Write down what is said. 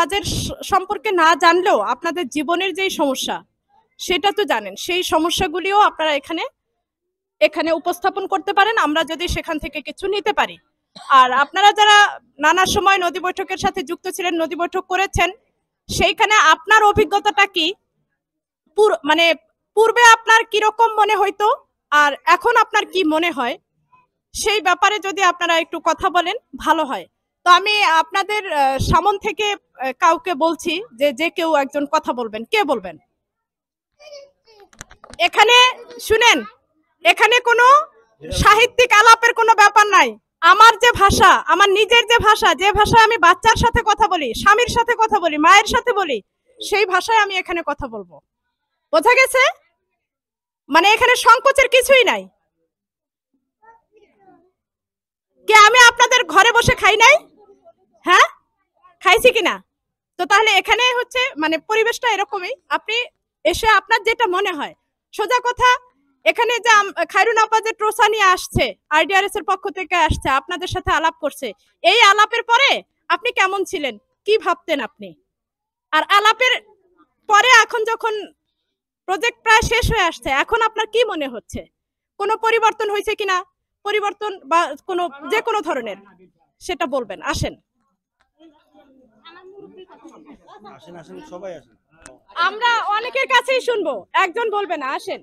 কাজের সম্পর্কে না জানলেও আপনাদের জীবনের যেই সমস্যা সেটা তো জানেন, সেই সমস্যাগুলিও আপনারা এখানে উপস্থাপন করতে পারেন, আমরা যদি সেখান থেকে কিছু নিতে পারি। আর আপনারা যারা নানা সময় নদী বৈঠকের সাথে যুক্ত ছিলেন, নদী বৈঠক করেছেন, সেইখানে আপনার অভিজ্ঞতাটা কি, মানে পূর্বে আপনার কিরকম মনে হইতো আর এখন আপনার কি মনে হয়, সেই ব্যাপারে যদি আপনারা একটু কথা বলেন ভালো হয়। তো আমি আপনাদের সামন থেকে কাউকে বলছি যে কেউ একজন কথা বলবেন। কে বলবেন? এখানে শুনেন, এখানে কোনো সাহিত্যিক আলাপের কোনো ব্যাপার নাই। আমার যে ভাষা, আমার নিজের যে ভাষা, যে ভাষায় আমি বাচ্চার সাথে কথা বলি, স্বামীর সাথে কথা বলি, মায়ের সাথে বলি, সেই ভাষায় আমি এখানে কথা বলবো। বোঝা গেছে? মানে এখানে সংকোচের কিছুই নাই। কে আমি আপনাদের ঘরে বসে খাই নাই? হ্যাঁ, খাইছি কিনা? তো তাহলে এখানে হচ্ছে মানে পরিবেশটা এরকমই, আপনি এসে আপনার যেটা মনে হয়, সোজা কথা, এখানে যে খায়রুন আপা যে ট্রোসা নিয়ে আসছে, আইডিআরএস এর পক্ষ থেকে আসছে, আপনাদের সাথে আলাপ করছে, এই আলাপের পরে আপনি কেমন ছিলেন, কি ভাবতেন আপনি, আর আলাপের পরে এখন যখন প্রজেক্ট প্রায় শেষ হয়ে আসছে, এখন আপনার কি মনে হচ্ছে, কোনো পরিবর্তন হয়েছে কিনা, পরিবর্তন বা কোনো যে কোনো ধরনের, সেটা বলবেন। আসেন আমরা অনেকের কাছেই শুনবো, একজন বলবে না, আসেন।